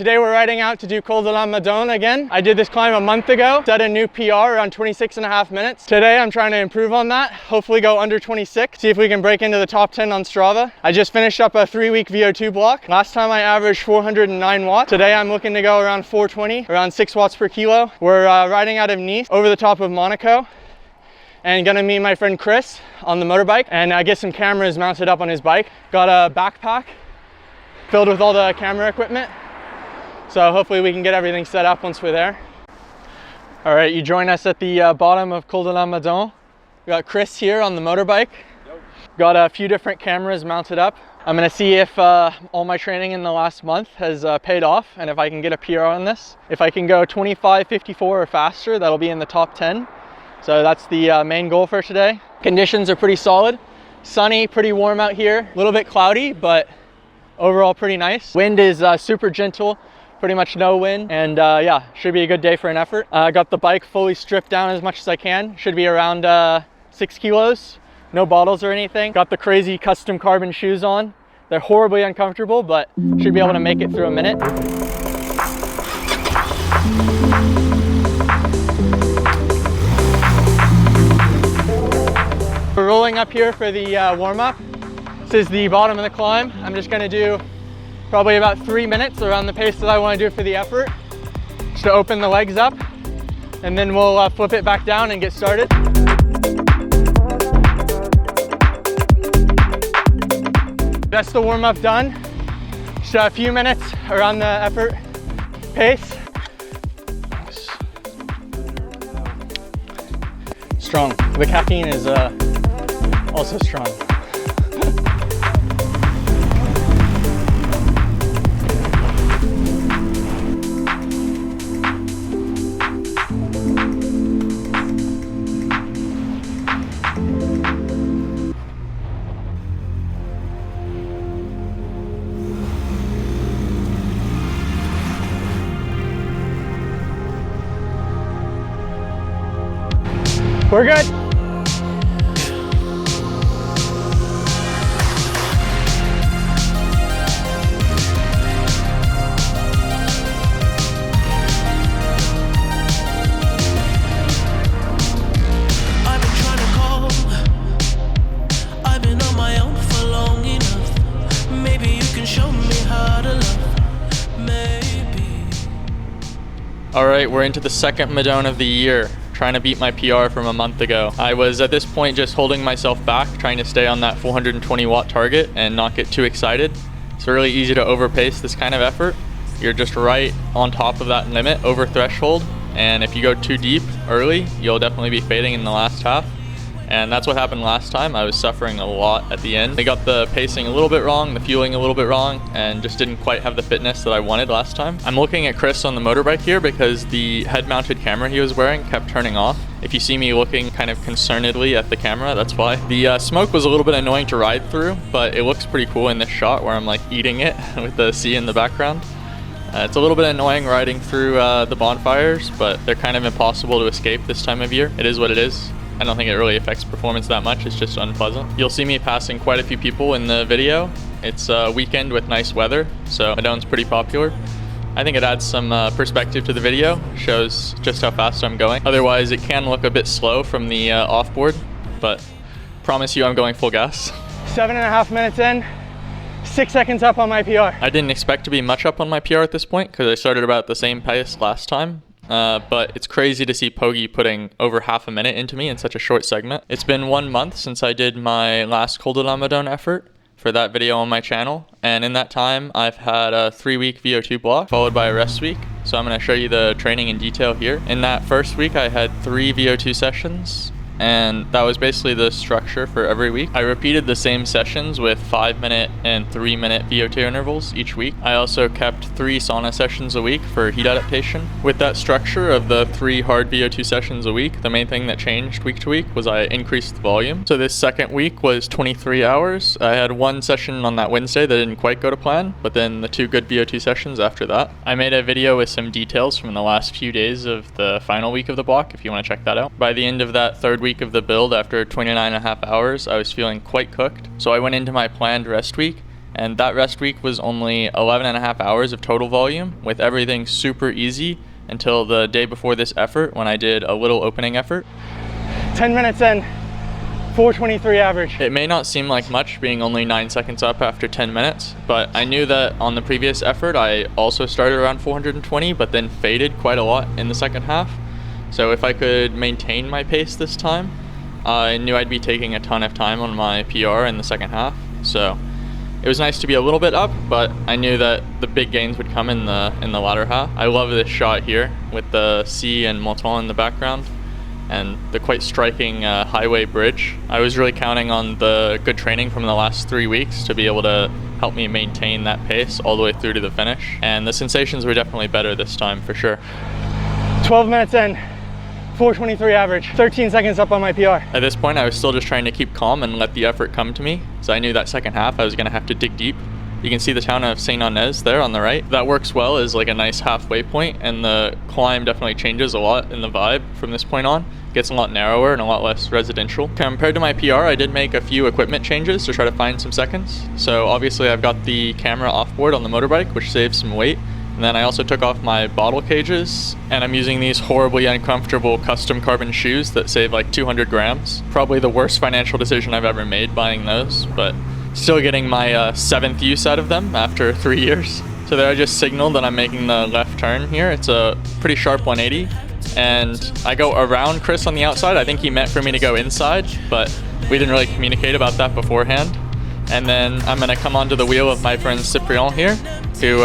Today we're riding out to do Col de la Madone again. I did this climb a month ago, set a new PR around 26.5 minutes. Today I'm trying to improve on that, hopefully go under 26, see if we can break into the top 10 on Strava. I just finished up a 3-week VO2 block. Last time I averaged 409 watts. Today I'm looking to go around 420, around 6 watts per kilo. We're riding out of Nice, over the top of Monaco, and gonna meet my friend Chris on the motorbike and get some cameras mounted up on his bike. Got a backpack filled with all the camera equipment. So hopefully we can get everything set up once we're there. All right, you join us at the bottom of Col de la Madone. We got Chris here on the motorbike. Got a few different cameras mounted up. I'm gonna see if all my training in the last month has paid off and if I can get a PR on this. If I can go 25:54 or faster, that'll be in the top 10. So that's the main goal for today. Conditions are pretty solid. Sunny, pretty warm out here. A little bit cloudy, but overall pretty nice. Wind is super gentle. Pretty much no wind, and yeah, should be a good day for an effort. Got the bike fully stripped down as much as I can. Should be around 6 kilos, no bottles or anything. Got the crazy custom carbon shoes on. They're horribly uncomfortable, but should be able to make it through a minute. We're rolling up here for the warm-up. This is the bottom of the climb. I'm just gonna do probably about 3 minutes around the pace that I want to do for the effort, just to open the legs up, and then we'll flip it back down and get started. That's the warm-up done. Just a few minutes around the effort pace. Strong. The caffeine is also strong. We're good. All right, we're into the second Madone of the year, trying to beat my PR from a month ago. I was at this point just holding myself back, trying to stay on that 420 watt target and not get too excited. It's really easy to overpace this kind of effort. You're just right on top of that limit, over threshold, and if you go too deep early, you'll definitely be fading in the last half. And that's what happened last time. I was suffering a lot at the end. I got the pacing a little bit wrong, the fueling a little bit wrong, and just didn't quite have the fitness that I wanted last time. I'm looking at Chris on the motorbike here because the head-mounted camera he was wearing kept turning off. If you see me looking kind of concernedly at the camera, that's why. The smoke was a little bit annoying to ride through, but it looks pretty cool in this shot where I'm like eating it with the sea in the background. It's a little bit annoying riding through the bonfires, but they're kind of impossible to escape this time of year. It is what it is. I don't think it really affects performance that much, it's just unpleasant. You'll see me passing quite a few people in the video. It's a weekend with nice weather, so Madone's pretty popular. I think it adds some perspective to the video, shows just how fast I'm going. Otherwise, it can look a bit slow from the offboard, but promise you I'm going full gas. 7.5 minutes in, 6 seconds up on my PR. I didn't expect to be much up on my PR at this point because I started about the same pace last time. But it's crazy to see Pogi putting over half a minute into me in such a short segment. It's been 1 month since I did my last Col de la Madone effort for that video on my channel, and in that time I've had a 3-week VO2 block followed by a rest week. So I'm going to show you the training in detail here. In that first week I had 3 VO2 sessions, and that was basically the structure for every week. I repeated the same sessions with 5-minute and 3-minute VO2 intervals each week. I also kept 3 sauna sessions a week for heat adaptation. With that structure of the 3 hard VO2 sessions a week, the main thing that changed week to week was I increased the volume. So this second week was 23 hours. I had 1 session on that Wednesday that didn't quite go to plan, but then the 2 good VO2 sessions after that. I made a video with some details from the last few days of the final week of the block if you want to check that out. By the end of that 3rd week of the build, after 29.5 hours, I was feeling quite cooked. So I went into my planned rest week And that rest week was only 11.5 hours of total volume, with everything super easy until the day before this effort when I did a little opening effort. 10 minutes in, 4:23 average. It may not seem like much being only 9 seconds up after 10 minutes, but I knew that on the previous effort I also started around 420 but then faded quite a lot in the second half. So if I could maintain my pace this time, I knew I'd be taking a ton of time on my PR in the second half. So it was nice to be a little bit up, but I knew that the big gains would come in the latter half. I love this shot here with the sea and Menton in the background and the quite striking highway bridge. I was really counting on the good training from the last 3 weeks to be able to help me maintain that pace all the way through to the finish. And the sensations were definitely better this time for sure. 12 minutes in, 4:23 average, 13 seconds up on my PR. At this point, I was still just trying to keep calm and let the effort come to me, so I knew that second half I was gonna have to dig deep. You can see the town of Saint-Onez there on the right. That works well as like a nice halfway point, and the climb definitely changes a lot in the vibe from this point on. It gets a lot narrower and a lot less residential. Compared to my PR, I did make a few equipment changes to try to find some seconds. So obviously I've got the camera off-board on the motorbike, which saves some weight. And then I also took off my bottle cages, and I'm using these horribly uncomfortable custom carbon shoes that save like 200 grams. Probably the worst financial decision I've ever made buying those, but still getting my 7th use out of them after 3 years. So there I just signaled that I'm making the left turn here. It's a pretty sharp 180, and I go around Chris on the outside. I think he meant for me to go inside, but we didn't really communicate about that beforehand. And then I'm gonna come onto the wheel of my friend Cyprien here, who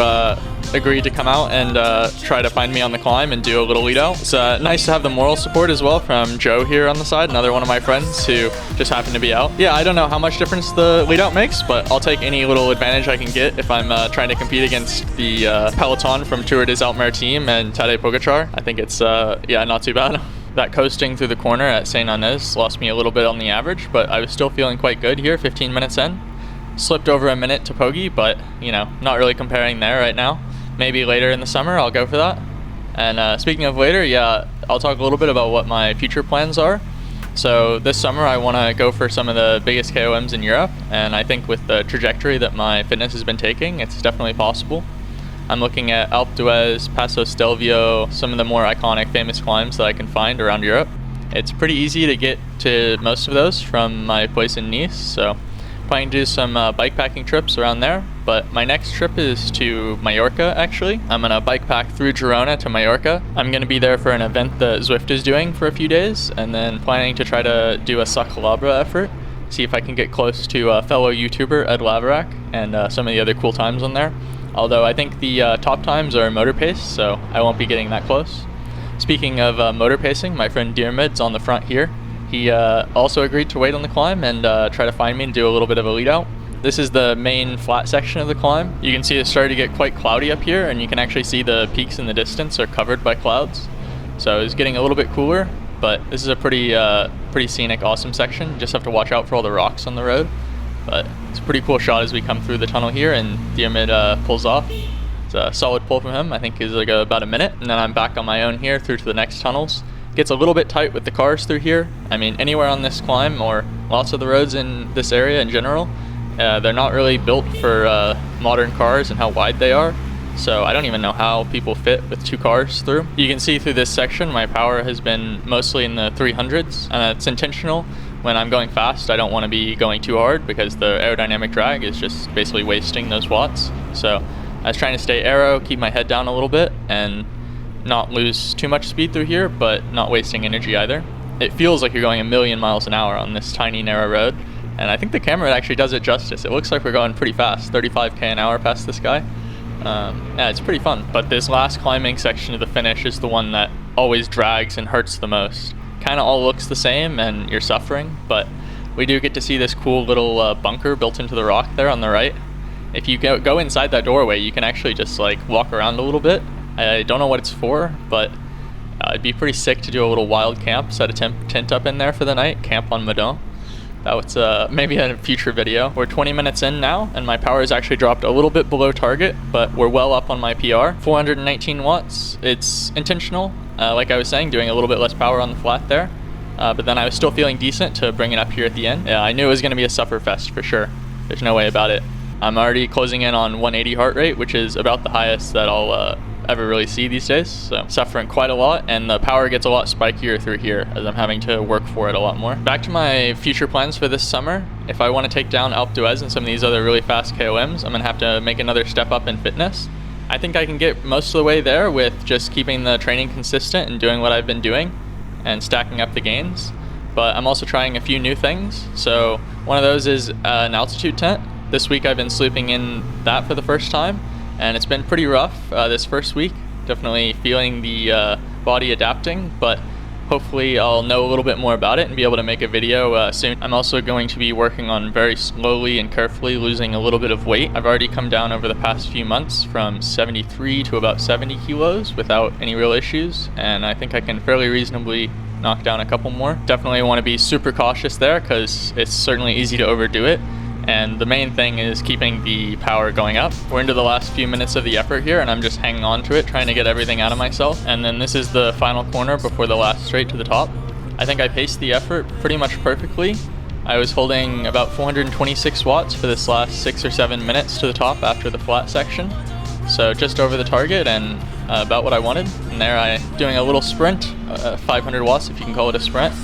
agreed to come out and try to find me on the climb and do a little lead out. It's nice to have the moral support as well from Joe here on the side, another one of my friends who just happened to be out. Yeah, I don't know how much difference the lead out makes, but I'll take any little advantage I can get if I'm trying to compete against the peloton from Tour des Alpes-Maritimes and Tadej Pogacar. I think it's, yeah, not too bad. That coasting through the corner at Saint-Onez lost me a little bit on the average, but I was still feeling quite good here, 15 minutes in. Slipped over a minute to Pogi, but, you know, not really comparing there right now. Maybe later in the summer I'll go for that. And speaking of later, yeah, I'll talk a little bit about what my future plans are. So this summer I want to go for some of the biggest KOMs in Europe, and I think with the trajectory that my fitness has been taking, it's definitely possible. I'm looking at Alpe d'Huez, Passo Stelvio, some of the more iconic famous climbs that I can find around Europe. It's pretty easy to get to most of those from my place in Nice, so planning to do some bikepacking trips around there. But my next trip is to Mallorca, actually. I'm gonna bike pack through Girona to Mallorca. I'm gonna be there for an event that Zwift is doing for a few days, and then planning to try to do a Sacalabra effort, see if I can get close to a fellow YouTuber, Ed Laverack, and some of the other cool times on there. Although I think the top times are motor pace, so I won't be getting that close. Speaking of motor pacing, my friend Diarmuid's on the front here. He also agreed to wait on the climb and try to find me and do a little bit of a lead out. This is the main flat section of the climb. You can see it's starting to get quite cloudy up here, and you can actually see the peaks in the distance are covered by clouds. So it's getting a little bit cooler, but this is a pretty scenic, awesome section. You just have to watch out for all the rocks on the road. But it's a pretty cool shot as we come through the tunnel here, and Diarmuid pulls off. It's a solid pull from him. I think it's like about a minute, and then I'm back on my own here through to the next tunnels. Gets a little bit tight with the cars through here. I mean, anywhere on this climb or lots of the roads in this area in general, they're not really built for modern cars and how wide they are. So I don't even know how people fit with 2 cars through. You can see through this section my power has been mostly in the 300s, and it's intentional. When I'm going fast, I don't want to be going too hard because the aerodynamic drag is just basically wasting those watts. So I was trying to stay aero, keep my head down a little bit, and not lose too much speed through here, but not wasting energy either. It feels like you're going a million miles an hour on this tiny narrow road, and I think the camera actually does it justice. It looks like we're going pretty fast, 35k an hour past this guy. Yeah, it's pretty fun. But this last climbing section of the finish is the one that always drags and hurts the most. Kind of all looks the same and you're suffering, but we do get to see this cool little bunker built into the rock there on the right. If you go inside that doorway, you can actually just like walk around a little bit. I don't know what it's for, but it'd be pretty sick to do a little wild camp, set a tent up in there for the night, camp on Madone. That was maybe a future video. We're 20 minutes in now, and my power has actually dropped a little bit below target, but we're well up on my PR. 419 watts. It's intentional, like I was saying, doing a little bit less power on the flat there. But then I was still feeling decent to bring it up here at the end. Yeah, I knew it was going to be a suffer fest for sure. There's no way about it. I'm already closing in on 180 heart rate, which is about the highest that I'll ever really see these days. So suffering quite a lot, and the power gets a lot spikier through here as I'm having to work for it a lot more. Back to my future plans for this summer. If I want to take down Alpe d'Huez and some of these other really fast KOMs, I'm gonna have to make another step up in fitness. I think I can get most of the way there with just keeping the training consistent and doing what I've been doing and stacking up the gains. But I'm also trying a few new things. So one of those is an altitude tent. This week I've been sleeping in that for the first time, and it's been pretty rough this first week. Definitely feeling the body adapting, but hopefully I'll know a little bit more about it and be able to make a video soon. I'm also going to be working on very slowly and carefully losing a little bit of weight. I've already come down over the past few months from 73 to about 70 kilos without any real issues, and I think I can fairly reasonably knock down a couple more. Definitely want to be super cautious there because it's certainly easy to overdo it. And the main thing is keeping the power going up. We're into the last few minutes of the effort here, and I'm just hanging on to it, trying to get everything out of myself. And then this is the final corner before the last straight to the top. I think I paced the effort pretty much perfectly. I was holding about 426 watts for this last 6 or 7 minutes to the top after the flat section. So just over the target and about what I wanted. And there I doing a little sprint, 500 watts if you can call it a sprint.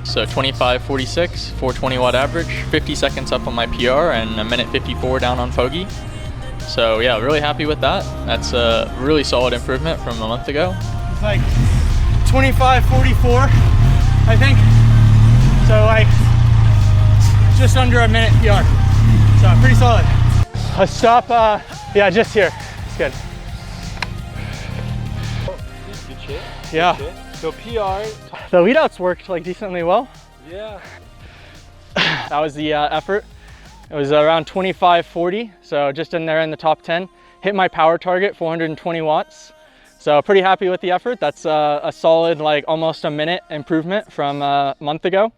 So 25:46, 420 watt average, 50 seconds up on my PR, and a minute 54 down on Pogi. So yeah, really happy with that. That's a really solid improvement from a month ago. It's like 25:44, I think. So like just under a minute PR. So pretty solid. Let's stop, yeah, just here. It's good. Good shit. Yeah. Good shit. So PR. The lead outs worked like decently well. Yeah. That was the effort. It was around 25:40, so just in there in the top 10. Hit my power target, 420 watts. So pretty happy with the effort. That's a solid, like almost a minute improvement from a month ago.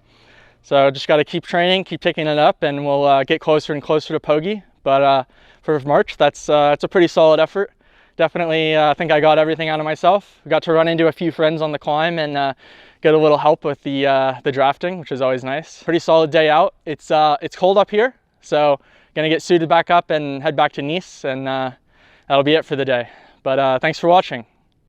So just got to keep training, keep taking it up, and we'll get closer and closer to Pogi. But for March, that's a pretty solid effort. Definitely, I think I got everything out of myself. Got to run into a few friends on the climb and get a little help with the drafting, which is always nice. Pretty solid day out. It's cold up here, so gonna get suited back up and head back to Nice, and that'll be it for the day. But thanks for watching.